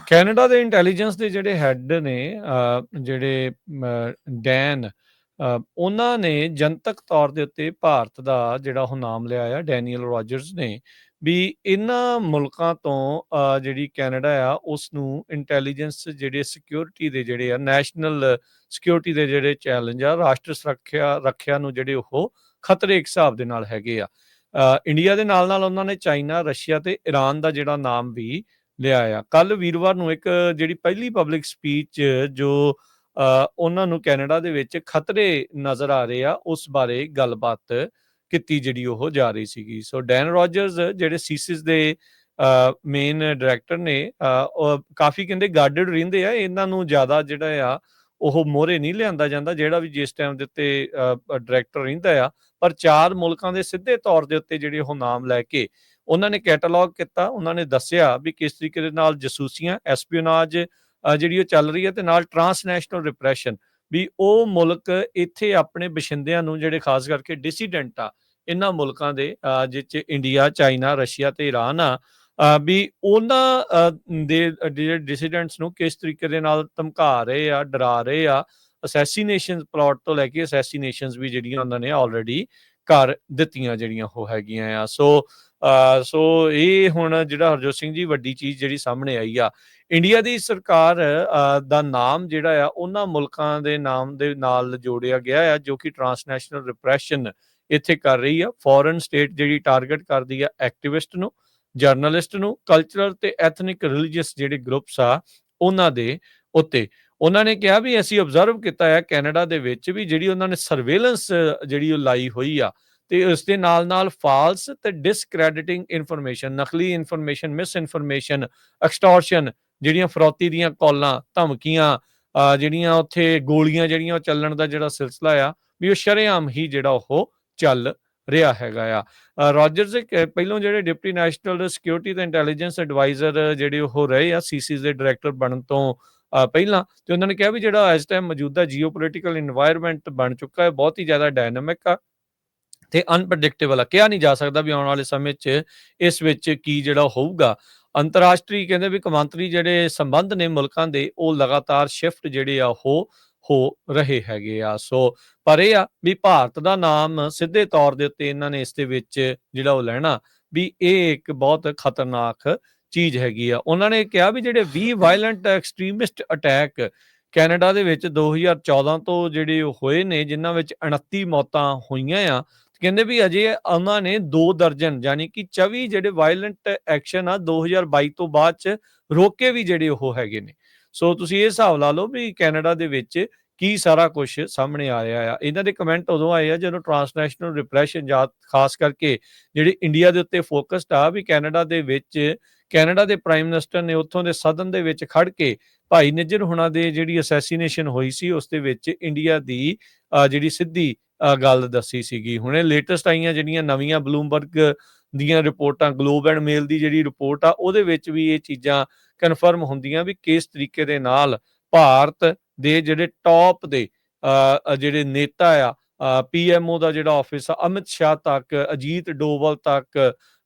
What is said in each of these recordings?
Canada ਦੇ intelligence ਦੇ ਜਿਹੜੇ ਹੈੱਡ ਨੇ ਜਿਹੜੇ ਡੈਨ ਉਹਨਾਂ ਨੇ ਜਨਤਕ ਤੌਰ ਦੇ ਉੱਤੇ ਭਾਰਤ ਦਾ ਜਿਹੜਾ ਉਹ ਨਾਮ ਲਿਆ ਆ ਡੈਨੀਅਲ ਰੋਜਰਸ ਨੇ ਵੀ ਇਹਨਾਂ ਮੁਲਕਾਂ ਤੋਂ ਜਿਹੜੀ ਕੈਨੇਡਾ ਆ ਉਸ ਨੂੰ ਇੰਟੈਲੀਜੈਂਸ ਜਿਹੜੇ ਸਿਕਿਉਰਿਟੀ ਦੇ ਜਿਹੜੇ ਆ ਨੈਸ਼ਨਲ ਸਿਕਿਉਰਿਟੀ ਦੇ ਜਿਹੜੇ ਚੈਲੰਜ ਆ ਰਾਸ਼ਟਰ ਰੱਖਿਆ ਨੂੰ ਜਿਹੜੇ ਉਹ ਖਤਰੇ ਇੱਕ ਹਿਸਾਬ ਦੇ ਨਾਲ ਹੈਗੇ ਆ। ਇੰਡੀਆ ਦੇ ਨਾਲ ਨਾਲ ਉਹਨਾਂ ਨੇ ਚਾਈਨਾ ਰਸ਼ੀਆ ਤੇ ਈਰਾਨ ਦਾ ਜਿਹੜਾ ਨਾਮ ਵੀ ਲਿਆ ਆ। ਕੱਲ ਵੀਰਵਾਰ ਨੂੰ ਇੱਕ ਜਿਹੜੀ ਪਹਿਲੀ ਪਬਲਿਕ ਸਪੀਚ ਜੋ ਉਹਨਾਂ ਨੂੰ ਕੈਨੇਡਾ ਦੇ ਵਿੱਚ ਖਤਰੇ ਨਜ਼ਰ ਆ ਰਹੇ ਆ ਉਸ ਬਾਰੇ ਗੱਲਬਾਤ ਕੀਤੀ ਜਿਹੜੀ ਉਹ ਜਾ ਰਹੀ ਸੀਗੀ। ਸੋ ਡੈਨ ਰੋਜਰਸ ਜਿਹੜੇ ਸੀਸਿਸ ਦੇ ਮੇਨ ਡਾਇਰੈਕਟਰ ਨੇ ਉਹ ਕਾਫੀ ਕਹਿੰਦੇ ਗਾਰਡਡ ਰਹਿੰਦੇ ਆ, ਇਹਨਾਂ ਨੂੰ ਜ਼ਿਆਦਾ ਜਿਹੜਾ ਆ ਉਹ ਮੋਹਰੇ ਨਹੀਂ ਲਿਆਂਦਾ ਜਾਂਦਾ ਜਿਹੜਾ ਵੀ ਜਿਸ ਟਾਈਮ ਦੇ ਉੱਤੇ ਡਾਇਰੈਕਟਰ ਰਹਿੰਦਾ ਆ। ਪਰ 4 ਮੁਲਕਾਂ ਦੇ ਸਿੱਧੇ ਤੌਰ ਦੇ ਉੱਤੇ ਜਿਹੜੇ ਉਹ ਨਾਮ ਲੈ ਕੇ ਉਹਨਾਂ ਨੇ ਕੈਟਾਲੌਗ ਕੀਤਾ। ਉਹਨਾਂ ਨੇ ਦੱਸਿਆ ਵੀ ਕਿਸ ਤਰੀਕੇ ਦੇ ਨਾਲ ਜਸੂਸੀਆਂ ਐਸਪੀਓਨਾਜ ਜਿਹੜੀ ਉਹ ਚੱਲ ਰਹੀ ਹੈ ਤੇ ਨਾਲ ਟਰਾਂਸਨੈਸ਼ਨਲ ਰਿਪਰੈਸ਼ਨ ਵੀ ਉਹ ਮੁਲਕ ਇੱਥੇ ਆਪਣੇ ਬਸ਼ਿੰਦਿਆਂ ਨੂੰ ਜਿਹੜੇ ਖਾਸ ਕਰਕੇ ਡਿਸੀਡੈਂਟ ਆ ਇਹਨਾਂ ਮੁਲਕਾਂ ਦੇ ਜਿਸ 'ਚ ਇੰਡੀਆ ਚਾਈਨਾ ਰਸ਼ੀਆ ਤੇ ਈਰਾਨ ਆ ਵੀ ਉਹਨਾਂ ਦੇ ਜਿਹੜੇ ਡਿਸੀਡੈਂਟਸ ਨੂੰ ਕਿਸ ਤਰੀਕੇ ਦੇ ਨਾਲ ਧਮਕਾ ਰਹੇ ਆ ਡਰਾ ਰਹੇ ਆ। ਅਸੈਸੀਨੇਸ਼ਨ ਪਲਾਟ ਤੋਂ ਲੈ ਕੇ ਅਸੈਸੀਨੇਸ਼ਨਸ ਵੀ ਜਿਹੜੀਆਂ ਉਹਨਾਂ ਨੇ ਆਲਰੇਡੀ ਕਰ ਦਿੱਤੀਆਂ ਜਿਹੜੀਆਂ ਉਹ ਹੈਗੀਆਂ ਆ। ਸੋ ਇਹ ਹੁਣ ਜਿਹੜਾ ਹਰਜੋਤ ਸਿੰਘ ਜੀ ਵੱਡੀ ਚੀਜ਼ ਜਿਹੜੀ ਸਾਹਮਣੇ ਆਈ ਆ, ਇੰਡੀਆ ਦੀ ਸਰਕਾਰ ਦਾ ਨਾਮ ਜਿਹੜਾ ਆ ਉਹਨਾਂ ਮੁਲਕਾਂ ਦੇ ਨਾਮ ਦੇ ਨਾਲ ਜੋੜਿਆ ਗਿਆ ਆ ਜੋ ਕਿ ਟਰਾਂਸਨੈਸ਼ਨਲ ਰਿਪਰੈਸ਼ਨ ਇੱਥੇ ਕਰ ਰਹੀ ਆ। ਫੋਰਨ ਸਟੇਟ ਜਿਹੜੀ ਟਾਰਗੇਟ ਕਰਦੀ ਆ ਐਕਟਿਵਿਸਟ ਨੂੰ, ਜਰਨਲਿਸਟ ਨੂੰ, ਕਲਚਰਲ ਤੇ ਐਥਨਿਕ ਰਿਲੀਜੀਅਸ ਜਿਹੜੇ ਗਰੁੱਪਸ ਆ ਉਹਨਾਂ ਦੇ ਉੱਤੇ। ਉਹਨਾਂ ਨੇ ਕਿਹਾ ਵੀ ਅਸੀਂ ਆਬਜ਼ਰਵ ਕੀਤਾ ਹੈ ਕੈਨੇਡਾ ਦੇ ਵਿੱਚ ਵੀ ਜਿਹੜੀ ਉਹਨਾਂ ਨੇ ਸਰਵੇਲੈਂਸ ਜਿਹੜੀ ਉਹ ਲਾਈ ਹੋਈ ਆ ਤੇ ਉਸ ਦੇ ਨਾਲ ਨਾਲ ਫਾਲਸ ਤੇ ਡਿਸਕ੍ਰੈਡਿਟਿੰਗ ਇਨਫੋਰਮੇਸ਼ਨ, ਨਕਲੀ ਇਨਫੋਰਮੇਸ਼ਨ, ਮਿਸ ਇਨਫੋਰਮੇਸ਼ਨ, ਐਕਸਟੋਰਸ਼ਨ ਜਿਹੜੀਆਂ ਫਰੌਤੀ ਦੀਆਂ ਕਾਲਾਂ, ਧਮਕੀਆਂ, ਜਿਹੜੀਆਂ ਉੱਥੇ ਗੋਲੀਆਂ ਜਿਹੜੀਆਂ ਉਹ ਚੱਲਣ ਦਾ ਜਿਹੜਾ ਸਿਲਸਿਲਾ ਆ ਵੀ ਉਹ ਸ਼ਰੇਆਮ ਹੀ ਜਿਹੜਾ ਉਹ ਚੱਲ ਰਿਹਾ ਹੈਗਾ ਆ। ਰੋਜਰਸ ਪਹਿਲੋਂ ਜਿਹੜੇ ਡਿਪਟੀ ਨੈਸ਼ਨਲ ਸਿਕਿਉਰਿਟੀ ਤੇ ਇੰਟੈਲੀਜੈਂਸ ਐਡਵਾਈਜ਼ਰ ਜਿਹੜੇ ਉਹ ਰਹੇ ਆ ਸੀਸੀਜ਼ ਦੇ ਡਾਇਰੈਕਟਰ ਬਣਨ ਤੋਂ ਪਹਿਲਾਂ, ਤੇ ਉਹਨਾਂ ਨੇ ਕਿਹਾ ਵੀ ਜਿਹੜਾ ਇਸ ਟਾਈਮ ਮੌਜੂਦਾ ਜੀਓਪੋਲੀਟੀਕਲ ਇਨਵਾਇਰਮੈਂਟ ਬਣ ਚੁੱਕਾ ਹੈ ਬਹੁਤ ਹੀ ਜ਼ਿਆਦਾ ਡਾਇਨਾਮਿਕ ਆ ਤੇ ਅਨਪ੍ਰੈਡਿਕਟੇਬਲ ਆ। ਕਿਹਾ ਨਹੀਂ ਜਾ ਸਕਦਾ ਵੀ ਆਉਣ ਵਾਲੇ ਸਮੇਂ 'ਚ ਇਸ ਵਿੱਚ ਕੀ ਜਿਹੜਾ ਹੋਊਗਾ। ਅੰਤਰਰਾਸ਼ਟਰੀ ਕਹਿੰਦੇ ਵੀ ਕੌਮਾਂਤਰੀ ਜਿਹੜੇ ਸੰਬੰਧ ਨੇ ਮੁਲਕਾਂ ਦੇ ਉਹ ਲਗਾਤਾਰ ਸ਼ਿਫਟ ਜਿਹੜੇ ਆ ਉਹ ਹੋ ਰਹੇ ਹੈਗੇ ਆ। ਸੋ ਪਰ ਇਹ ਆ ਵੀ ਭਾਰਤ ਦਾ ਨਾਮ ਸਿੱਧੇ ਤੌਰ ਦੇ ਉੱਤੇ ਇਹਨਾਂ ਨੇ ਇਸ ਦੇ ਵਿੱਚ ਜਿਹੜਾ ਉਹ ਲੈਣਾ ਵੀ ਇਹ ਇੱਕ ਬਹੁਤ ਖਤਰਨਾਕ ਚੀਜ਼ ਹੈਗੀ ਆ। ਉਹਨਾਂ ਨੇ ਕਿਹਾ ਵੀ ਜਿਹੜੇ 20 ਵਾਇਲੈਂਟ ਐਕਸਟ੍ਰੀਮਿਸਟ ਅਟੈਕ ਕੈਨੇਡਾ ਦੇ ਵਿੱਚ 2014 ਤੋਂ ਜਿਹੜੇ ਹੋਏ ਨੇ ਜਿਨ੍ਹਾਂ ਵਿੱਚ 29 ਮੌਤਾਂ ਹੋਈਆਂ ਆ, ਕਹਿੰਦੇ ਵੀ ਅਜੇ ਉਹਨਾਂ ਨੇ 2 ਦਰਜਨ ਯਾਨੀ ਕਿ 24 ਜਿਹੜੇ ਵਾਇਲੈਂਟ ਐਕਸ਼ਨ ਆ 2022 ਤੋਂ ਬਾਅਦ 'ਚ ਰੋਕੇ ਵੀ ਜਿਹੜੇ ਉਹ ਹੈਗੇ ਨੇ। ਸੋ ਤੁਸੀਂ ਇਹ ਹਿਸਾਬ ਲਾ ਲਓ ਵੀ ਕੈਨੇਡਾ ਦੇ ਵਿੱਚ ਕੀ ਸਾਰਾ ਕੁਝ ਸਾਹਮਣੇ ਆ ਰਿਹਾ ਆ। ਇਹਨਾਂ ਦੇ ਕਮੈਂਟ ਉਦੋਂ ਆਏ ਆ ਜਦੋਂ ਟਰਾਂਸਨੈਸ਼ਨਲ ਰਿਪਰੈਸ਼ਨ ਜਾਂ ਖਾਸ ਕਰਕੇ ਜਿਹੜੀ ਇੰਡੀਆ ਦੇ ਉੱਤੇ ਫੋਕਸਡ ਆ ਵੀ ਕੈਨੇਡਾ ਦੇ ਵਿੱਚ ਕੈਨੇਡਾ ਦੇ ਪ੍ਰਾਈਮ ਮਿਨਿਸਟਰ ਨੇ ਉੱਥੋਂ ਦੇ ਸਦਨ ਦੇ ਵਿੱਚ ਖੜ ਕੇ ਭਾਈ ਨਿੱਜਰ ਹੁਣਾਂ ਦੇ ਜਿਹੜੀ ਅਸੈਸੀਨੇਸ਼ਨ ਹੋਈ ਸੀ ਉਸ ਦੇ ਵਿੱਚ ਇੰਡੀਆ ਦੀ ਜਿਹੜੀ ਸਿੱਧੀ ਗੱਲ ਦੱਸੀ ਸੀਗੀ। ਹੁਣੇ ਲੇਟੈਸਟ ਆਈਆਂ ਜਿਹੜੀਆਂ ਨਵੀਆਂ ਬਲੂਮਬਰਗ ਦੀਆਂ ਰਿਪੋਰਟਾਂ, ਗਲੋਬ ਐਂਡ ਮੇਲ ਦੀ ਜਿਹੜੀ ਰਿਪੋਰਟ ਆ ਉਹਦੇ ਵਿੱਚ ਵੀ ਇਹ ਚੀਜ਼ਾਂ ਕਨਫਰਮ ਹੁੰਦੀਆਂ ਵੀ ਕਿਸ ਤਰੀਕੇ ਦੇ ਨਾਲ ਭਾਰਤ ਦੇ ਜਿਹੜੇ ਟੌਪ ਦੇ ਜਿਹੜੇ ਨੇਤਾ ਆ ਪੀਐਮਓ ਦਾ ਜਿਹੜਾ ਆਫਿਸ ਆ ਅਮਿਤ ਸ਼ਾਹ ਤੱਕ, ਅਜੀਤ ਡੋਵਲ ਤੱਕ,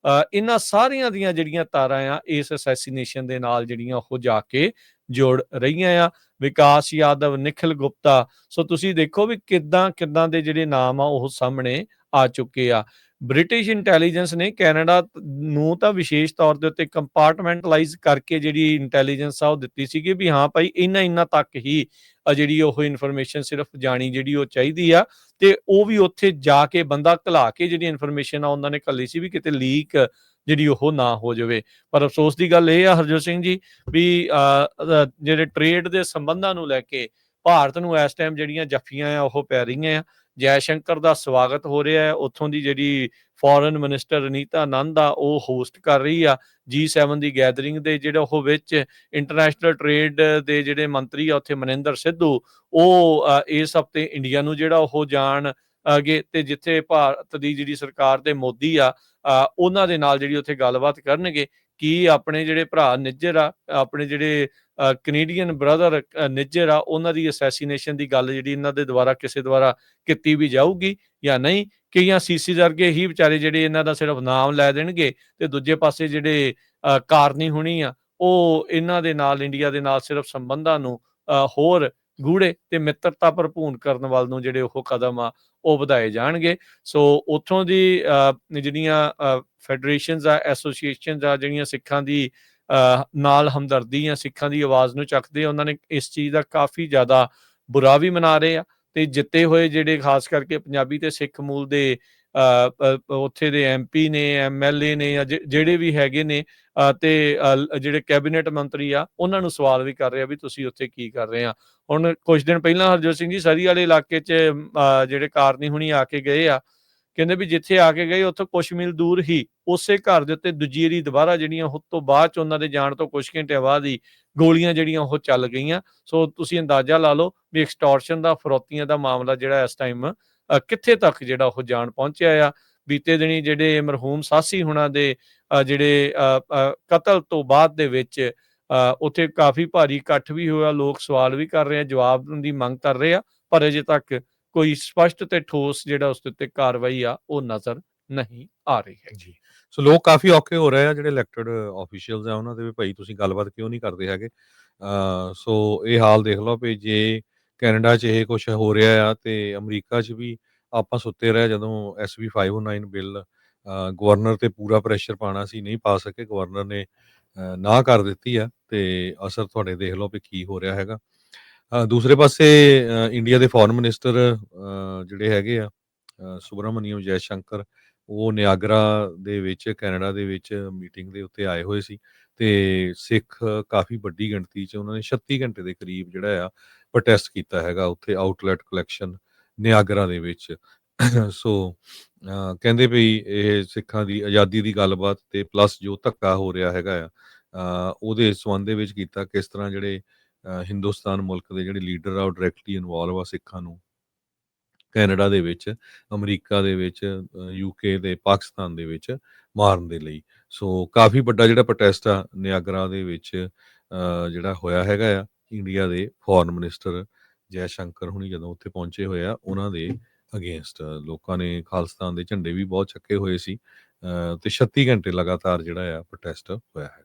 ਇਹਨਾਂ ਸਾਰੀਆਂ ਦੀਆਂ ਜਿਹੜੀਆਂ ਤਾਰਾਂ ਆ ਇਸ ਅਸੈਸੀਨੇਸ਼ਨ ਦੇ ਨਾਲ ਜਿਹੜੀਆਂ ਉਹ ਜਾ ਕੇ ਜੁੜ ਰਹੀਆਂ ਆ। ਵਿਕਾਸ ਯਾਦਵ, ਨਿਖਿਲ ਗੁਪਤਾ, ਸੋ ਤੁਸੀਂ ਦੇਖੋ ਵੀ ਕਿੱਦਾਂ ਦੇ ਜਿਹੜੇ ਨਾਮ ਆ ਉਹ ਸਾਹਮਣੇ ਆ ਚੁੱਕੇ ਆ। ਬ੍ਰਿਟਿਸ਼ ਇੰਟੈਲੀਜੈਂਸ ਨੇ ਕੈਨੇਡਾ ਨੂੰ ਤਾਂ ਵਿਸ਼ੇਸ਼ ਤੌਰ ਦੇ ਉੱਤੇ ਕੰਪਾਰਟਮੈਂਟਲਾਈਜ਼ ਕਰਕੇ ਜਿਹੜੀ ਇੰਟੈਲੀਜੈਂਸ ਆ ਉਹ ਦਿੱਤੀ ਸੀਗੀ ਵੀ ਹਾਂ ਭਾਈ ਇੰਨਾ ਤੱਕ ਹੀ ਜਿਹੜੀ ਉਹ ਇਨਫੋਰਮੇਸ਼ਨ ਸਿਰਫ ਜਾਣੀ ਜਿਹੜੀ ਉਹ ਚਾਹੀਦੀ ਆ ਤੇ ਉਹ ਵੀ ਉੱਥੇ ਜਾ ਕੇ ਬੰਦਾ ਘਲਾ ਕੇ ਜਿਹੜੀ ਇਨਫੋਰਮੇਸ਼ਨ ਆ ਉਹਨਾਂ ਨੇ ਘੱਲੀ ਸੀ ਵੀ ਕਿਤੇ ਲੀਕ ਜਿਹੜੀ ਉਹ ਨਾ ਹੋ ਜਾਵੇ। ਪਰ ਅਫਸੋਸ ਦੀ ਗੱਲ ਇਹ ਆ ਹਰਜੋਤ ਸਿੰਘ ਜੀ ਵੀ ਜਿਹੜੇ ਟ੍ਰੇਡ ਦੇ ਸੰਬੰਧਾਂ ਨੂੰ ਲੈ ਕੇ ਭਾਰਤ ਨੂੰ ਇਸ ਟਾਈਮ ਜਿਹੜੀਆਂ ਜੱਫੀਆਂ ਆ ਉਹ ਪੈ ਰਹੀਆਂ ਆ। ਜੈ ਸ਼ੰਕਰ ਦਾ ਸਵਾਗਤ ਹੋ ਰਿਹਾ ਹੈ, ਉੱਥੋਂ ਦੀ ਜਿਹੜੀ ਫੋਰਨ ਮਿਨਿਸਟਰ ਰਨੀਤਾ ਆਨੰਦ ਆ ਉਹ ਹੋਸਟ ਕਰ ਰਹੀ ਆ G7 ਦੀ ਗੈਦਰਿੰਗ ਦੇ ਜਿਹੜਾ ਉਹ ਵਿੱਚ ਇੰਟਰਨੈਸ਼ਨਲ ਟ੍ਰੇਡ ਦੇ ਜਿਹੜੇ ਮੰਤਰੀ ਆ ਉੱਥੇ ਮਨਿੰਦਰ ਸਿੱਧੂ ਉਹ ਇਸ ਹਫ਼ਤੇ ਇੰਡੀਆ ਨੂੰ ਜਿਹੜਾ ਉਹ ਜਾਣ ਗੇ ਤੇ ਜਿੱਥੇ ਭਾਰਤ ਦੀ ਜਿਹੜੀ ਸਰਕਾਰ ਦੇ ਮੋਦੀ ਆ ਉਹਨਾਂ ਦੇ ਨਾਲ ਜਿਹੜੀ ਉੱਥੇ ਗੱਲਬਾਤ ਕਰਨਗੇ ਕਿ ਆਪਣੇ ਜਿਹੜੇ ਭਰਾ ਨਿੱਜਰ ਆ, ਆਪਣੇ ਜਿਹੜੇ ਕੈਨੇਡੀਅਨ ਬ੍ਰਦਰ ਨਿੱਜਰ ਆ ਉਹਨਾਂ ਦੀ ਅਸੈਸੀਨੇਸ਼ਨ ਦੀ ਗੱਲ ਜਿਹੜੀ ਇਹਨਾਂ ਦੇ ਦੁਆਰਾ ਕਿਸੇ ਦੁਆਰਾ ਕੀਤੀ ਵੀ ਜਾਊਗੀ ਜਾਂ ਨਹੀਂ। ਕਈਆਂ ਸੀਸੀ ਵਰਗੇ ਹੀ ਵਿਚਾਰੇ ਜਿਹੜੇ ਇਹਨਾਂ ਦਾ ਸਿਰਫ ਨਾਮ ਲੈ ਦੇਣਗੇ ਤੇ ਦੂਜੇ ਪਾਸੇ ਜਿਹੜੇ ਕਾਰਨੀ ਹੋਣੀ ਆ ਉਹ ਇਹਨਾਂ ਦੇ ਨਾਲ, ਇੰਡੀਆ ਦੇ ਨਾਲ ਸਿਰਫ ਸੰਬੰਧਾਂ ਨੂੰ ਹੋਰ ਗੂੜੇ ਤੇ ਮਿੱਤਰਤਾ ਭਰਪੂਰ ਕਰਨ ਵੱਲ ਨੂੰ ਜਿਹੜੇ ਉਹ ਕਦਮ ਆ ਉਹ ਵਧਾਏ ਜਾਣਗੇ। ਸੋ ਉੱਥੋਂ ਦੀ ਜਿਹੜੀਆਂ ਫੈਡਰੇਸ਼ਨਸ ਆ, ਐਸੋਸੀਏਸ਼ਨਸ ਆ, ਜਿਹੜੀਆਂ ਸਿੱਖਾਂ ਦੀ ਨਾਲ ਹਮਦਰਦੀ ਜਾਂ ਸਿੱਖਾਂ ਦੀ ਆਵਾਜ਼ ਨੂੰ ਚੱਕਦੇ, ਉਹਨਾਂ ਨੇ ਇਸ ਚੀਜ਼ ਦਾ ਕਾਫੀ ਜ਼ਿਆਦਾ ਬੁਰਾ ਵੀ ਮਨਾ ਰਹੇ ਆ। ਤੇ ਜਿੱਤੇ ਹੋਏ ਜਿਹੜੇ ਖਾਸ ਕਰਕੇ ਪੰਜਾਬੀ ਤੇ ਸਿੱਖ ਮੂਲ ਦੇ ਉੱਥੇ ਦੇ MP ਨੇ, MLA ਨੇ, ਜਾਂ ਜਿਹੜੇ ਵੀ ਹੈਗੇ ਨੇ, ਤੇ ਜਿਹੜੇ ਕੈਬਨਿਟ ਮੰਤਰੀ ਆ, ਉਹਨਾਂ ਨੂੰ ਸਵਾਲ ਵੀ ਕਰ ਰਹੇ ਆ ਵੀ ਤੁਸੀਂ ਉੱਥੇ ਕੀ ਕਰ ਰਹੇ ਆ। ਹੁਣ ਕੁਝ ਦਿਨ ਪਹਿਲਾਂ ਹਰਜੋਤ ਸਿੰਘ ਜੀ ਸਰੀ ਵਾਲੇ ਇਲਾਕੇ 'ਚ ਜਿਹੜੇ ਕਾਰਨੀ ਹੁਣੀ ਆ ਕੇ ਗਏ ਆ, ਕਹਿੰਦੇ ਵੀ ਜਿੱਥੇ ਆ ਕੇ ਗਏ ਉੱਥੋਂ ਕੁਛ ਮੀਲ ਦੂਰ ਹੀ ਉਸੇ ਘਰ ਦੇ ਉੱਤੇ ਦੂਜੀ ਵਾਰੀ ਦੁਬਾਰਾ ਜਿਹੜੀਆਂ ਉਸ ਤੋਂ ਬਾਅਦ 'ਚ ਉਹਨਾਂ ਦੇ ਜਾਣ ਤੋਂ ਕੁਛ ਘੰਟਿਆਂ ਬਾਅਦ ਹੀ ਗੋਲੀਆਂ ਜਿਹੜੀਆਂ ਉਹ ਚੱਲ ਗਈਆਂ। ਸੋ ਤੁਸੀਂ ਅੰਦਾਜ਼ਾ ਲਾ ਲਓ ਵੀ ਐਕਸਟੋਰਸ਼ਨ ਦਾ, ਫਰੌਤੀਆਂ ਦਾ ਮਾਮਲਾ ਜਿਹੜਾ ਇਸ ਟਾਈਮ ਕਿੱਥੇ ਤੱਕ ਜਿਹੜਾ ਉਹ ਜਾਣ ਪਹੁੰਚਿਆ ਆ। ਬੀਤੇ ਦਿਨੀ ਜਿਹੜੇ ਮਰਹੂਮ ਸਾਹਸੀ ਹੁਣਾਂ ਦੇ ਜਿਹੜੇ ਕਤਲ ਤੋਂ ਬਾਅਦ ਦੇ ਵਿੱਚ ਉੱਥੇ ਕਾਫੀ ਭਾਰੀ ਇਕੱਠ ਵੀ ਹੋਇਆ, ਲੋਕ ਸਵਾਲ ਵੀ ਕਰ ਰਹੇ ਆ, ਜਵਾਬ ਦੀ ਮੰਗ ਕਰ ਰਹੇ ਆ, ਪਰ ਅਜੇ ਤੱਕ ਕੋਈ ਸਪਸ਼ਟ ਤੇ ਠੋਸ ਜਿਹੜਾ ਉਸ ਦੇ ਉੱਤੇ ਕਾਰਵਾਈ ਆ ਉਹ ਨਜ਼ਰ ਨਹੀਂ ਆ ਰਹੀ ਹੈ ਜੀ। ਸੋ ਲੋਕ ਕਾਫੀ ਔਖੇ ਹੋ ਰਹੇ ਆ, ਜਿਹੜੇ ਇਲੈਕਟਡ ਆਫੀਸ਼ੀਅਲਸ ਆ ਉਹਨਾਂ ਦੇ ਵੀ, ਭਾਈ ਤੁਸੀਂ ਗੱਲਬਾਤ ਕਿਉਂ ਨਹੀਂ ਕਰਦੇ ਹੈਗੇ। ਸੋ ਇਹ ਹਾਲ ਦੇਖ ਲਓ ਵੀ ਜੇ ਕੈਨੇਡਾ 'ਚ ਇਹ ਕੁਛ ਹੋ ਰਿਹਾ ਆ ਤੇ ਅਮਰੀਕਾ 'ਚ ਵੀ ਆਪਾਂ ਸੁੱਤੇ ਰਹੇ ਜਦੋਂ SB 509 ਬਿੱਲ ਗਵਰਨਰ ਤੇ ਪੂਰਾ ਪ੍ਰੈਸ਼ਰ ਪਾਉਣਾ ਸੀ, ਨਹੀਂ ਪਾ ਸਕੇ, ਗਵਰਨਰ ਨੇ ਨਾ ਕਰ ਦਿੱਤੀ ਆ ਤੇ ਅਸਰ ਤੁਹਾਡੇ ਦੇਖ ਲਓ ਵੀ ਕੀ ਹੋ ਰਿਹਾ ਹੈਗਾ। ਦੂਸਰੇ ਪਾਸੇ ਇੰਡੀਆ ਦੇ ਫੋਰਨ ਮਿਨਿਸਟਰ ਜਿਹੜੇ ਹੈਗੇ ਆ ਸੁਬਰਾਮਨੀਅਮ ਜੈ ਸ਼ੰਕਰ, ਉਹ ਨਿਆਗਰਾ ਦੇ ਵਿੱਚ ਕੈਨੇਡਾ ਦੇ ਵਿੱਚ ਮੀਟਿੰਗ ਦੇ ਉੱਤੇ ਆਏ ਹੋਏ ਸੀ ਤੇ ਸਿੱਖ ਕਾਫੀ ਵੱਡੀ ਗਿਣਤੀ 'ਚ ਉਹਨਾਂ ਨੇ 36 ਘੰਟੇ ਦੇ ਕਰੀਬ ਜਿਹੜਾ ਆ ਪ੍ਰੋਟੈਸਟ ਕੀਤਾ ਹੈਗਾ ਉੱਥੇ ਆਊਟਲੈਟ ਕਲੈਕਸ਼ਨ ਨਿਆਗਰਾ ਦੇ ਵਿੱਚ। ਸੋ ਕਹਿੰਦੇ ਵੀ ਇਹ ਸਿੱਖਾਂ ਦੀ ਆਜ਼ਾਦੀ ਦੀ ਗੱਲਬਾਤ ਤੇ ਪਲੱਸ ਜੋ ਧੱਕਾ ਹੋ ਰਿਹਾ ਹੈਗਾ ਆ ਉਹਦੇ ਸੰਬੰਧ ਦੇ ਵਿੱਚ ਕੀਤਾ, ਕਿਸ ਤਰ੍ਹਾਂ ਜਿਹੜੇ ਹਿੰਦੁਸਤਾਨ ਮੁਲਕ ਦੇ ਜਿਹੜੇ ਲੀਡਰ ਆ ਉਹ ਡਾਇਰੈਕਟਲੀ ਇਨਵੋਲਵ ਆ ਸਿੱਖਾਂ ਨੂੰ ਕੈਨੇਡਾ ਦੇ ਵਿੱਚ, ਅਮਰੀਕਾ ਦੇ ਵਿੱਚ, UK ਤੇ ਪਾਕਿਸਤਾਨ ਦੇ ਵਿੱਚ ਮਾਰਨ ਦੇ ਲਈ। ਸੋ ਕਾਫੀ ਵੱਡਾ ਜਿਹੜਾ ਪ੍ਰੋਟੈਸਟ ਆ ਨਿਆਗਰਾ ਦੇ ਵਿੱਚ ਜਿਹੜਾ ਹੋਇਆ ਹੈਗਾ ਆ। ਇੰਡੀਆ ਦੇ ਫੋਰਨ ਮਿਨਿਸਟਰ ਜੈ ਸ਼ੰਕਰ ਹੁਣੀ ਜਦੋਂ ਉੱਥੇ ਪਹੁੰਚੇ ਹੋਏ ਆ, ਉਹਨਾਂ ਦੇ ਅਗੇਂਸਟ ਲੋਕਾਂ ਨੇ ਖਾਲਿਸਤਾਨ ਦੇ ਝੰਡੇ ਵੀ ਬਹੁਤ ਚੱਕੇ ਹੋਏ ਸੀ ਤੇ 36 ਘੰਟੇ ਲਗਾਤਾਰ ਜਿਹੜਾ ਆ ਪ੍ਰੋਟੈਸਟ ਹੋਇਆ ਹੈ।